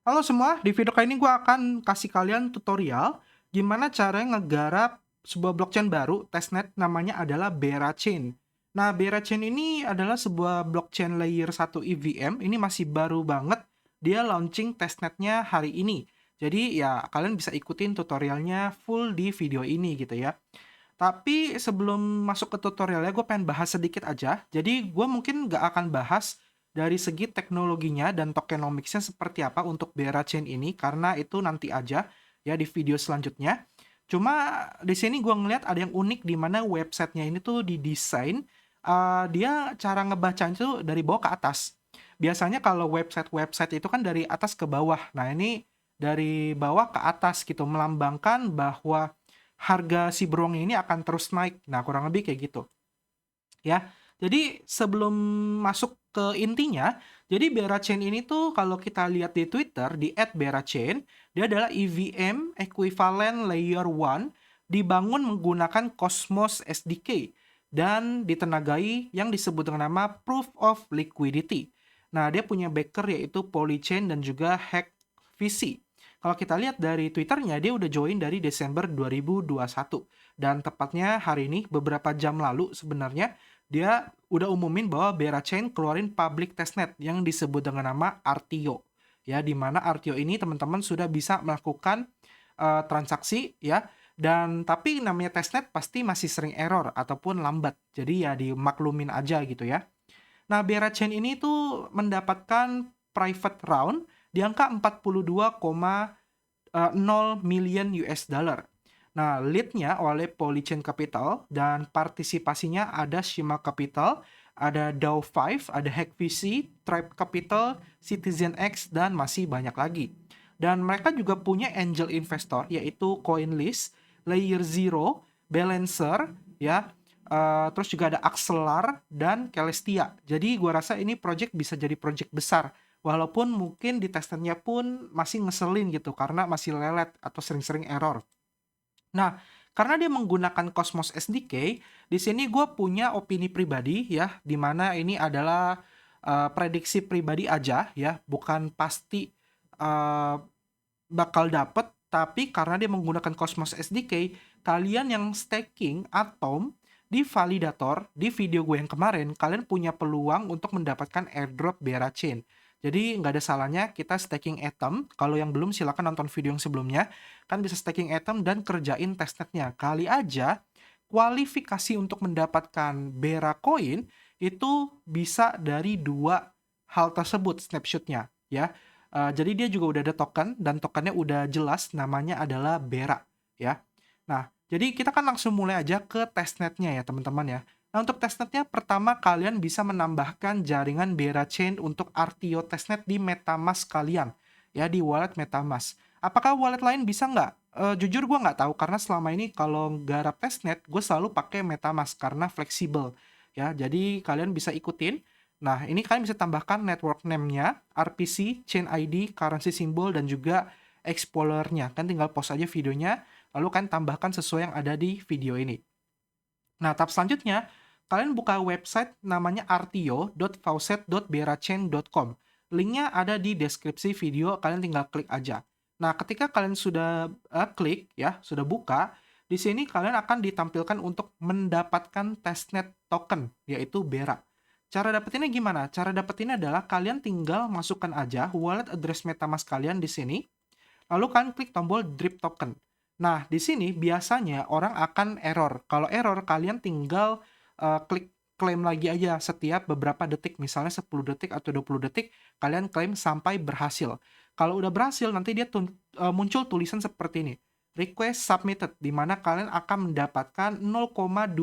Halo semua, di video kali ini gue akan kasih kalian tutorial gimana cara ngegarap sebuah blockchain baru, testnet namanya adalah Bera Chain. Nah, Bera Chain ini adalah sebuah blockchain layer 1 EVM, ini masih baru banget, dia launching testnetnya hari ini. Jadi ya kalian bisa ikutin tutorialnya full di video ini gitu ya. Tapi sebelum masuk ke tutorialnya, gue pengen bahas sedikit aja. Jadi gue mungkin nggak akan bahas dari segi teknologinya dan tokenomicsnya seperti apa untuk Bera Chain ini, karena itu nanti aja ya di video selanjutnya. Cuma di sini gue ngeliat ada yang unik di mana websitenya ini tuh didesain, dia cara ngebacanya tuh dari bawah ke atas. Biasanya kalau website-website itu kan dari atas ke bawah. Nah ini dari bawah ke atas gitu, melambangkan bahwa harga si Brong ini akan terus naik. Nah, kurang lebih kayak gitu, ya. Jadi sebelum masuk ke intinya, jadi Berachain ini tuh kalau kita lihat di Twitter di @berachain, dia adalah EVM equivalent layer 1 dibangun menggunakan Cosmos SDK dan ditenagai yang disebut dengan nama Proof of Liquidity. Nah, dia punya backer yaitu Polychain dan juga Hack-VC. Kalau kita lihat dari Twitternya, dia udah join dari Desember 2021. Dan tepatnya hari ini, beberapa jam lalu sebenarnya, dia udah umumin bahwa Berachain keluarin public testnet yang disebut dengan nama RTO. Ya, di mana RTO ini teman-teman sudah bisa melakukan transaksi ya. Dan tapi namanya testnet pasti masih sering error ataupun lambat. Jadi ya dimaklumin aja gitu ya. Nah, Berachain ini tuh mendapatkan private round di angka 42,0 million US dollar. Nah, lead-nya oleh Polychain Capital dan partisipasinya ada Shima Capital, ada DAO5, ada HackVC, Tribe Capital, Citizen X, dan masih banyak lagi. Dan mereka juga punya angel investor yaitu CoinList, Layer Zero, Balancer, ya, terus juga ada Axelar dan Celestia. Jadi gua rasa ini project bisa jadi project besar. Walaupun mungkin di testernya pun masih ngeselin gitu karena masih lelet atau sering-sering error. Nah, karena dia menggunakan Cosmos SDK, di sini gue punya opini pribadi ya, di mana ini adalah prediksi pribadi aja ya, bukan pasti eh, bakal dapet, tapi karena dia menggunakan Cosmos SDK, kalian yang staking Atom di validator, di video gue yang kemarin, kalian punya peluang untuk mendapatkan airdrop Berachain. Jadi nggak ada salahnya kita staking Atom. Kalau yang belum silahkan nonton video yang sebelumnya. Kan bisa staking Atom dan kerjain testnetnya. Kali aja kualifikasi untuk mendapatkan Bera Coin itu bisa dari dua hal tersebut snapshotnya ya. Jadi dia juga udah ada token dan tokennya udah jelas namanya adalah Bera ya. Nah, jadi kita kan langsung mulai aja ke testnetnya ya teman-teman ya. Nah, untuk testnetnya pertama kalian bisa menambahkan jaringan Bera Chain untuk RTO testnet di MetaMask kalian ya, di wallet MetaMask. Apakah wallet lain bisa nggak? Jujur gue nggak tahu karena selama ini kalau garap testnet gue selalu pakai MetaMask karena fleksibel ya. Jadi kalian bisa ikutin. Nah, ini kalian bisa tambahkan network name-nya, RPC, chain ID, currency symbol, dan juga explorer-nya. Kan tinggal post aja videonya, lalu kalian tambahkan sesuai yang ada di video ini. Nah, tahap selanjutnya, kalian buka website namanya rto.faucet.berachain.com. Linknya ada di deskripsi video, kalian tinggal klik aja. Nah, ketika kalian sudah klik, ya, sudah buka, di sini kalian akan ditampilkan untuk mendapatkan testnet token, yaitu Bera. Cara dapetinnya gimana? Cara dapetinnya adalah kalian tinggal masukkan aja wallet address MetaMask kalian di sini, lalu kalian klik tombol drip token. Nah, di sini biasanya orang akan error. Kalau error, kalian tinggal klik klaim lagi aja setiap beberapa detik, misalnya 10 detik atau 20 detik, kalian klaim sampai berhasil. Kalau udah berhasil, nanti dia muncul tulisan seperti ini. Request submitted, di mana kalian akan mendapatkan 0,25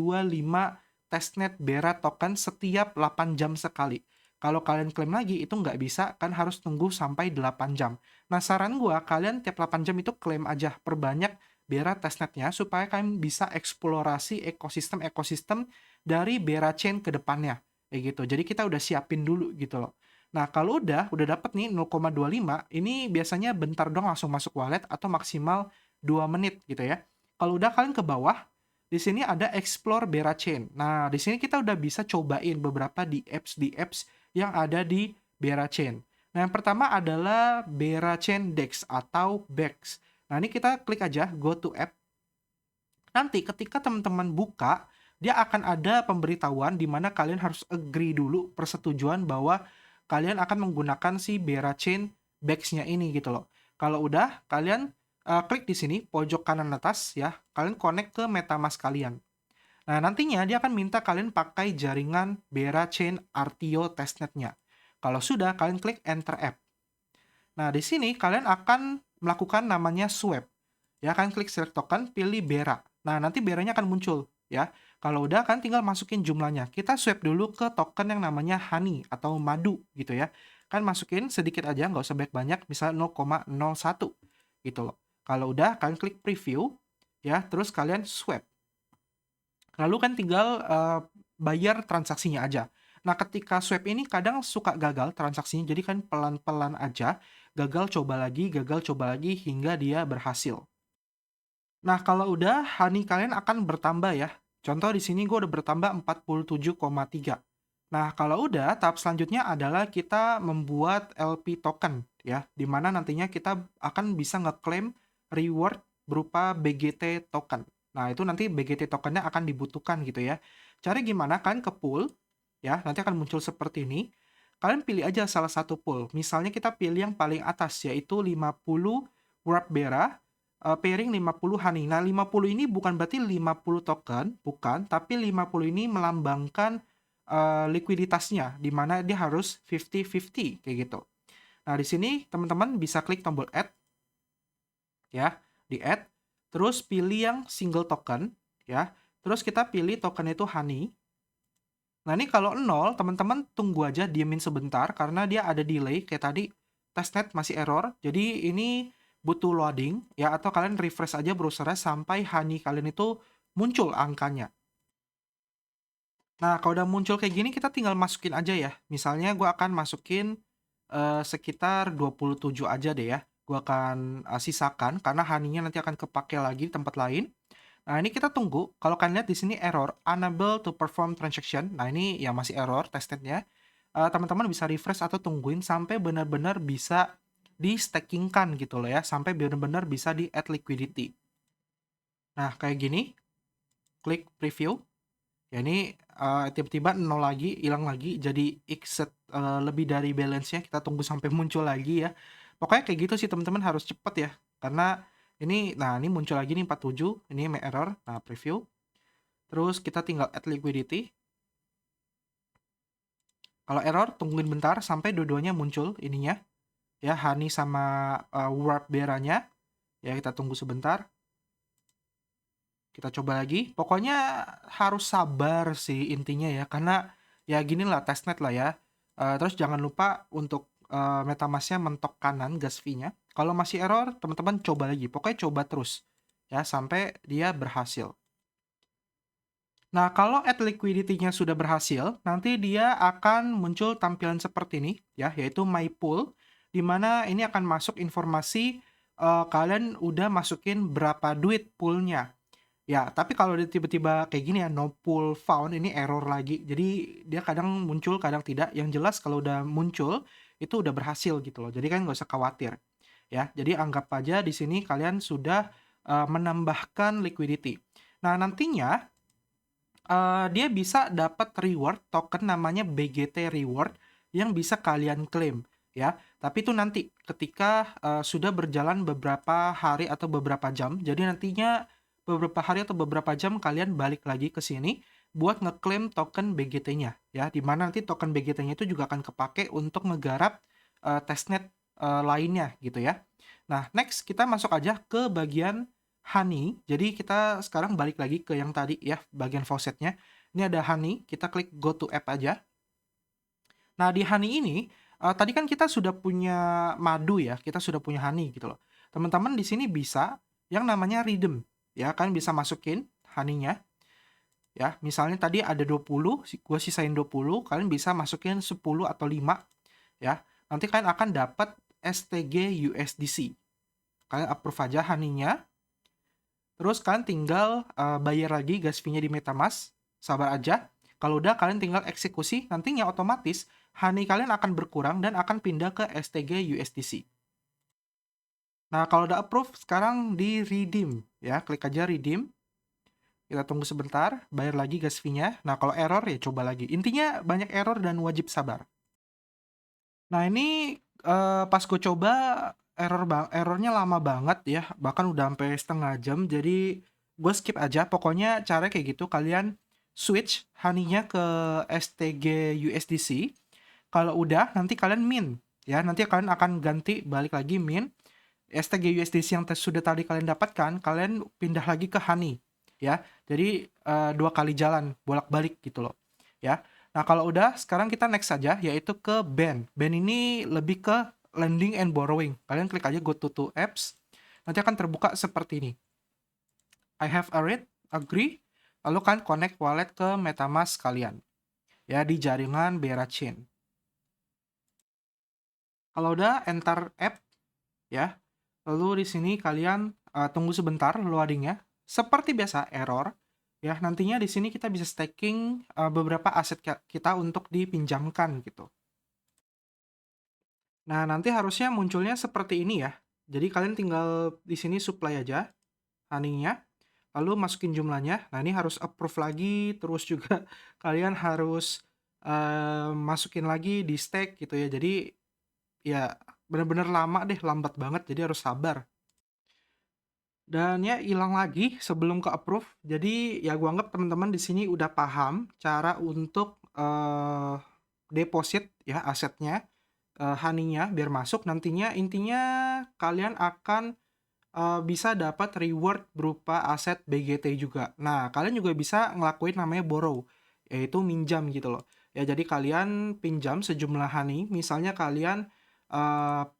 testnet Bera token setiap 8 jam sekali. Kalau kalian klaim lagi, itu nggak bisa, kan harus tunggu sampai 8 jam. Nah, saran gue, kalian tiap 8 jam itu klaim aja, perbanyak Bera testnetnya, supaya kalian bisa eksplorasi ekosistem-ekosistem dari Bera Chain ke depannya. Kayak gitu. Jadi kita udah siapin dulu gitu loh. Nah, kalau udah dapet nih 0,25, ini biasanya bentar dong langsung masuk wallet atau maksimal 2 menit gitu ya. Kalau udah kalian ke bawah, di sini ada Explore Bera Chain. Nah, di sini kita udah bisa cobain beberapa di apps yang ada di Bera Chain. Nah, yang pertama adalah Berachain DEX atau BEX. Nah, ini kita klik aja go to app. Nanti ketika teman-teman buka, dia akan ada pemberitahuan di mana kalian harus agree dulu persetujuan bahwa kalian akan menggunakan si Berachain BEX-nya ini gitu loh. Kalau udah, kalian klik di sini pojok kanan atas ya, kalian connect ke MetaMask kalian. Nah, nantinya dia akan minta kalian pakai jaringan Berachain RTO testnet-nya. Kalau sudah, kalian klik enter app. Nah, di sini kalian akan melakukan namanya swap. Ya, kalian klik select token, pilih Bera. Nah, nanti Beranya akan muncul, ya. Kalau udah, kan tinggal masukin jumlahnya. Kita swap dulu ke token yang namanya Honey atau madu, gitu ya. Kan masukin sedikit aja, nggak usah banyak-banyak, misalnya 0,01, gitu loh. Kalau udah, kalian klik preview, ya, terus kalian swap. Lalu kan tinggal bayar transaksinya aja. Nah, ketika swap ini kadang suka gagal transaksinya, jadi kan pelan-pelan aja, gagal coba lagi, hingga dia berhasil. Nah, kalau udah, honey kalian akan bertambah ya. Contoh di sini gue udah bertambah 47,3. Nah, kalau udah, tahap selanjutnya adalah kita membuat LP token ya, di mana nantinya kita akan bisa ngeklaim reward berupa BGT token. Nah, itu nanti BGT tokennya akan dibutuhkan gitu ya. Cari gimana? Kalian ke pool, ya, nanti akan muncul seperti ini. Kalian pilih aja salah satu pool. Misalnya kita pilih yang paling atas, yaitu 50 Warp Bera, pairing 50 honey. Nah, 50 ini bukan berarti 50 token, bukan, tapi 50 ini melambangkan likuiditasnya, di mana dia harus 50-50 kayak gitu. Nah, di sini teman-teman bisa klik tombol add, ya, di add, terus pilih yang single token, ya, terus kita pilih token itu honey. Nah, ini kalau 0, teman-teman tunggu aja, diemin sebentar, karena dia ada delay, kayak tadi, testnet masih error, jadi ini butuh loading, ya, atau kalian refresh aja browsernya sampai honey kalian itu muncul angkanya. Nah, kalau udah muncul kayak gini, kita tinggal masukin aja ya. Misalnya gue akan masukin sekitar 27 aja deh ya. Gue akan sisakan, karena honey-nya nanti akan kepake lagi di tempat lain. Nah, ini kita tunggu. Kalau kalian lihat di sini error, unable to perform transaction. Nah, ini ya masih error testnetnya. Teman-teman bisa refresh atau tungguin sampai benar-benar bisa di-stackingkan gitu loh ya. Sampai benar-benar bisa di-add liquidity. Nah, kayak gini. Klik preview. Ya ini tiba-tiba nol lagi, hilang lagi, jadi X lebih dari balance-nya, kita tunggu sampai muncul lagi ya. Pokoknya kayak gitu sih teman-teman, harus cepet ya. Karena ini muncul lagi nih 47, ini error, nah preview. Terus kita tinggal add liquidity. Kalau error, tungguin bentar sampai dua-duanya muncul ininya. Ya, honey sama warp beranya. Ya, kita tunggu sebentar. Kita coba lagi. Pokoknya harus sabar sih intinya ya. Karena ya gini lah, testnet lah ya. Terus jangan lupa untuk MetaMask-nya mentok kanan gas fee-nya. Kalau masih error, teman-teman coba lagi. Pokoknya coba terus. Ya, sampai dia berhasil. Nah, kalau add liquidity-nya sudah berhasil, nanti dia akan muncul tampilan seperti ini, ya, yaitu My Pool, di mana ini akan masuk informasi kalian udah masukin berapa duit poolnya. Ya, tapi kalau dia tiba-tiba kayak gini ya, no pool found, ini error lagi. Jadi dia kadang muncul, kadang tidak. Yang jelas kalau udah muncul, itu udah berhasil gitu loh. Jadi kan nggak usah khawatir. Ya, jadi anggap aja di sini kalian sudah menambahkan liquidity. Nah, nantinya dia bisa dapat reward token namanya BGT reward yang bisa kalian klaim ya. Tapi itu nanti ketika sudah berjalan beberapa hari atau beberapa jam. Jadi nantinya beberapa hari atau beberapa jam kalian balik lagi ke sini buat ngeklaim token BGT-nya ya. Di mana nanti token BGT-nya itu juga akan kepake untuk ngegarap testnet lainnya gitu ya. Nah, next kita masuk aja ke bagian honey. Jadi kita sekarang balik lagi ke yang tadi ya, bagian faucetnya. Ini ada honey, kita klik go to app aja. Nah, di honey ini tadi kan kita sudah punya madu ya, kita sudah punya honey gitu loh. Teman-teman di sini bisa yang namanya redeem ya, kan bisa masukin honey-nya ya. Misalnya tadi ada 20, gue sisain 20, kalian bisa masukin 10 atau 5 ya. Nanti kalian akan dapat STG USDC. Kalian approve aja honey-nya. Terus kalian tinggal bayar lagi gas fee-nya di MetaMask. Sabar aja. Kalau udah kalian tinggal eksekusi, nantinya otomatis honey kalian akan berkurang dan akan pindah ke STG USDC. Nah, kalau udah approve, sekarang di redeem ya, klik aja redeem. Kita tunggu sebentar, bayar lagi gas fee-nya. Nah, kalau error ya coba lagi. Intinya banyak error dan wajib sabar. Nah, ini pas gue coba errornya lama banget ya, bahkan udah sampai setengah jam. Jadi gue skip aja. Pokoknya cara kayak gitu, kalian switch honey-nya ke STG USDC. Kalau udah, nanti kalian mint ya. Nanti kalian akan ganti balik lagi mint. STG USDC yang sudah tadi kalian dapatkan, kalian pindah lagi ke honey ya. Jadi 2 kali jalan bolak-balik gitu loh ya. Nah, kalau udah, sekarang kita next saja, yaitu ke band. Band ini lebih ke lending and borrowing. Kalian klik aja go to apps, nanti akan terbuka seperti ini. I have a read, agree, lalu kan connect wallet ke MetaMask kalian ya di jaringan Bera Chain. Kalau udah enter app ya, lalu di sini kalian tunggu sebentar loadingnya. Seperti biasa error ya. Nantinya di sini kita bisa staking beberapa aset kita untuk dipinjamkan gitu. Nah, nanti harusnya munculnya seperti ini ya. Jadi kalian tinggal di sini supply aja honey-nya, lalu masukin jumlahnya. Nah, ini harus approve lagi, terus juga kalian harus masukin lagi di stake gitu ya. Jadi ya bener-bener lama deh, lambat banget, jadi harus sabar. Dan ya hilang lagi sebelum ke approve. Jadi ya gua anggap teman-teman di sini udah paham cara untuk deposit ya asetnya, honey-nya biar masuk. Nantinya intinya kalian akan bisa dapat reward berupa aset BGT juga. Nah, kalian juga bisa ngelakuin namanya borrow, yaitu minjam gitu loh. Ya, jadi kalian pinjam sejumlah honey, misalnya kalian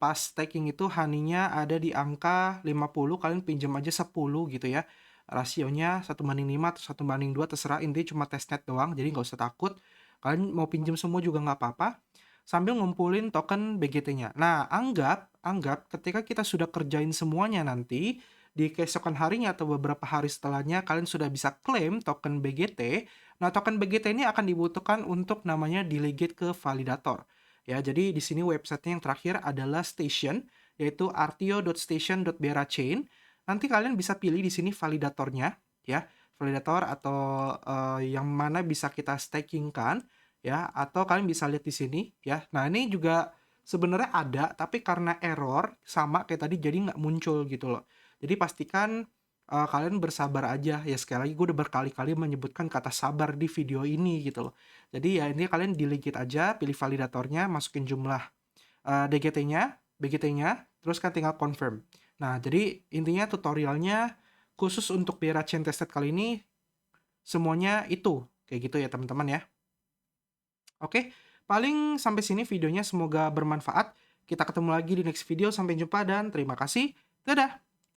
pas staking itu honey-nya ada di angka 50, kalian pinjam aja 10 gitu ya. Rasionya 1:5 atau 1:2 terserah, intinya cuma testnet doang, jadi nggak usah takut. Kalian mau pinjam semua juga nggak apa-apa, sambil ngumpulin token BGT-nya. Nah, anggap ketika kita sudah kerjain semuanya nanti, di keesokan harinya atau beberapa hari setelahnya kalian sudah bisa klaim token BGT. Nah, token BGT ini akan dibutuhkan untuk namanya delegate ke validator. Ya, jadi di sini websitenya yang terakhir adalah Station, yaitu rto.station.berachain. Nanti kalian bisa pilih di sini validatornya, ya, validator atau yang mana bisa kita stakingkan, ya, atau kalian bisa lihat di sini, ya. Nah, ini juga sebenarnya ada, tapi karena error sama kayak tadi jadi nggak muncul gitu loh. Jadi pastikan kalian bersabar aja. Ya sekali lagi gue udah berkali-kali menyebutkan kata sabar di video ini gitu loh. Jadi ya ini kalian delegate aja, pilih validatornya, masukin jumlah DGT-nya, BGT-nya, terus kan tinggal confirm. Nah, jadi intinya tutorialnya khusus untuk Bera Chain Tested kali ini semuanya itu. Kayak gitu ya teman-teman ya. Oke, paling sampai sini videonya, semoga bermanfaat. Kita ketemu lagi di next video, sampai jumpa dan terima kasih. Dadah!